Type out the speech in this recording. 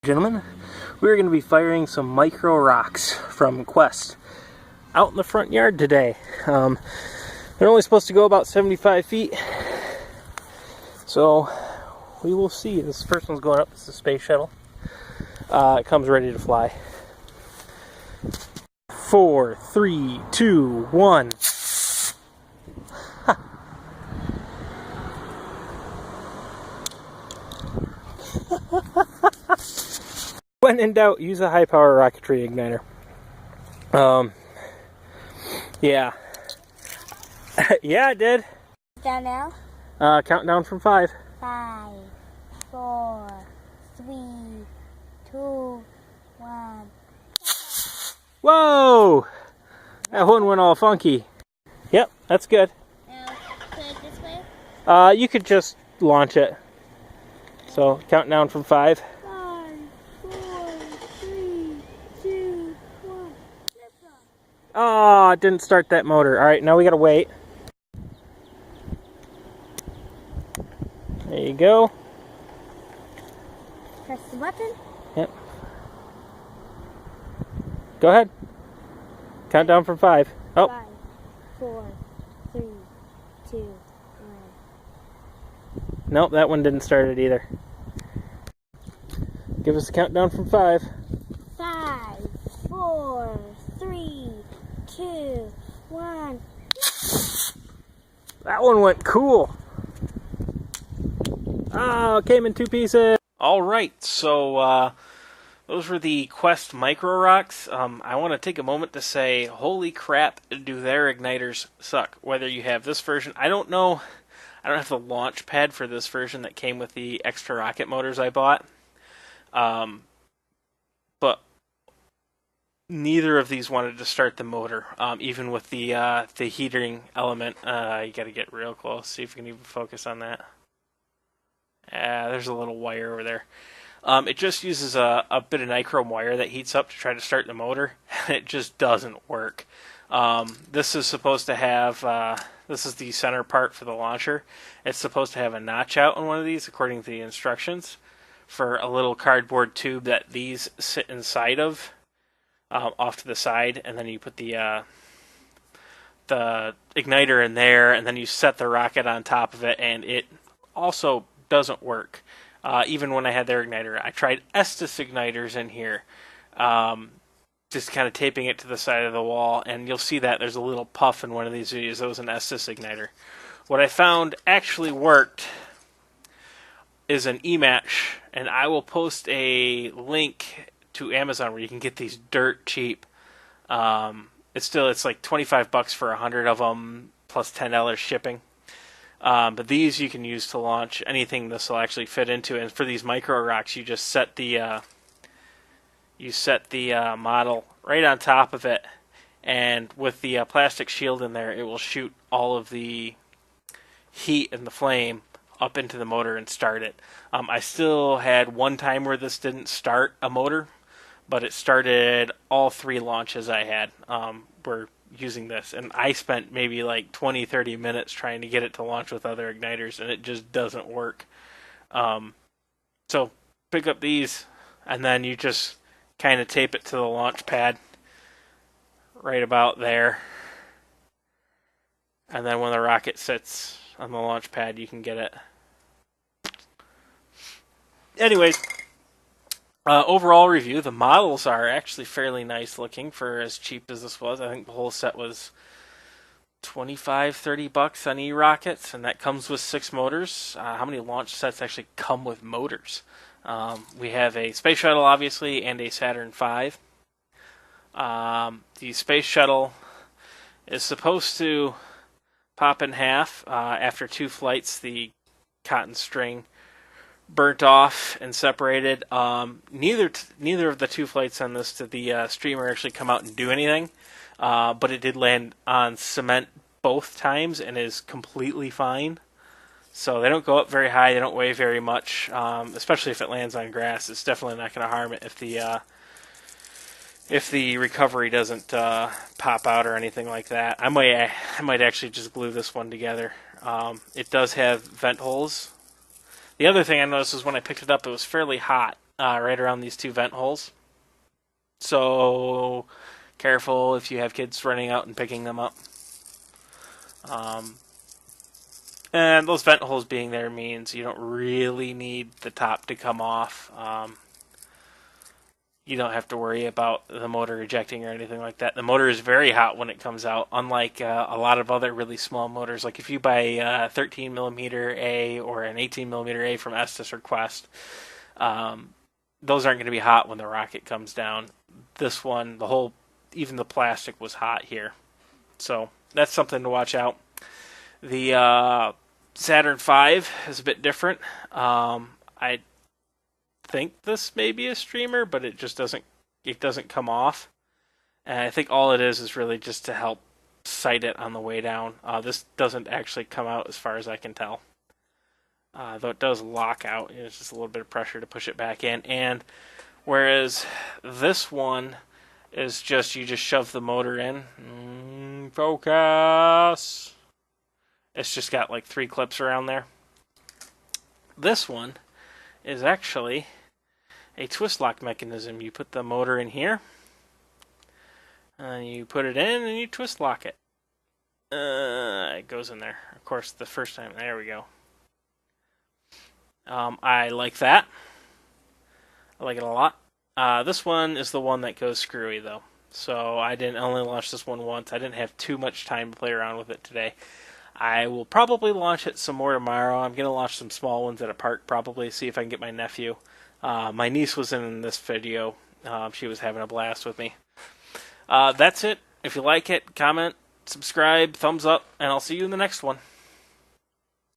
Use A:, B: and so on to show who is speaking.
A: Gentlemen, we're going to be firing some micro rocks from Quest out in the front yard today. They're only supposed to go about 75 feet, so we will see. This first one's going up. It's the space shuttle. It comes ready to fly. 4, 3, 2, 1. When in doubt, use a high power rocketry igniter. Yeah. Yeah, I did.
B: Down now?
A: Countdown from 5.
B: 5, 4, 3, 2, 1.
A: Whoa! That one went all funky. Yep, that's good.
B: Now, put it this way?
A: You could just launch it. So, countdown from 5.
B: 5, 4, 3, 2, 1.
A: Oh, it didn't start that motor. Alright, now we gotta wait. There you go.
B: Press the button.
A: Yep. Go ahead. Countdown from 5. Oh.
B: 5, 4, 3, 2, 1.
A: Nope, that one didn't start it either. Give us a countdown from 5.
B: 5, 4, 3, 2, 1.
A: That one went cool. Oh, it came in 2 pieces. Alright, so those were the Quest Micro Rocks. I want to take a moment to say, holy crap, do their igniters suck. Whether you have this version, I don't know. I don't have the launch pad for this version that came with the extra rocket motors I bought. But neither of these wanted to start the motor, even with the heating element. You got to get real close, see if we can even focus on that. There's a little wire over there. It just uses a bit of nichrome wire that heats up to try to start the motor, and it just doesn't work. This is supposed to have, this is the center part for the launcher. It's supposed to have a notch out on one of these, according to the instructions, for a little cardboard tube that these sit inside of, off to the side, and then you put the igniter in there, and then you set the rocket on top of it, and it also doesn't work. Even when I had their igniter, I tried Estes igniters in here, just kind of taping it to the side of the wall, and you'll see that there's a little puff in one of these videos. That was an Estes igniter. What I found actually worked is an E-match, and I will post a link to Amazon where you can get these dirt cheap. It's like $25 for 100 of them plus $10 shipping. But these you can use to launch anything this will actually fit into. And for these micro rocks, you just set the model right on top of it, and with the plastic shield in there, it will shoot all of the heat and the flame up into the motor and start it. I still had one time where this didn't start a motor, but it started all 3 launches I had. Were using this, and I spent maybe like 20-30 minutes trying to get it to launch with other igniters, and it just doesn't work. So pick up these, and then you just kind of tape it to the launch pad right about there, and then when the rocket sits on the launch pad, you can get it. Anyways, overall review, the models are actually fairly nice looking for as cheap as this was. I think the whole set was $25-30 on E-Rockets, and that comes with 6 motors. How many launch sets actually come with motors? We have a Space Shuttle, obviously, and a Saturn V. The Space Shuttle is supposed to pop in half after 2 flights. The cotton string burnt off and separated. Neither of the 2 flights on this to the streamer actually come out and do anything, but it did land on cement both times and is completely fine. So they don't go up very high, they don't weigh very much, especially if it lands on grass. It's definitely not going to harm it if the recovery doesn't pop out or anything like that. I might actually just glue this one together. It does have vent holes. The other thing I noticed is when I picked it up, it was fairly hot. right around these two vent holes. So careful if you have kids running out and picking them up. Um, and those vent holes being there means you don't really need the top to come off. You don't have to worry about the motor ejecting or anything like that. The motor is very hot when it comes out, unlike a lot of other really small motors. Like if you buy a 13 millimeter A or an 18 millimeter A from Estes or Quest, um, those aren't going to be hot when the rocket comes down. This one, even the plastic was hot here. So that's something to watch out. The Saturn V is a bit different. I think this may be a streamer, but it doesn't come off. And I think all it is really just to help sight it on the way down. This doesn't actually come out as far as I can tell. Though it does lock out, it's just a little bit of pressure to push it back in. And whereas this one is you just shove the motor in. Focus. It's just got like 3 clips around there. This one is actually a twist lock mechanism. You put the motor in here, and you put it in, and you twist lock it. It goes in there. Of course, the first time. There we go. I like that. I like it a lot. This one is the one that goes screwy, though. So I didn't only launch this one once. I didn't have too much time to play around with it today. I will probably launch it some more tomorrow. I'm going to launch some small ones at a park, probably, see if I can get my nephew. My niece was in this video. She was having a blast with me. That's it. If you like it, comment, subscribe, thumbs up, and I'll see you in the next one.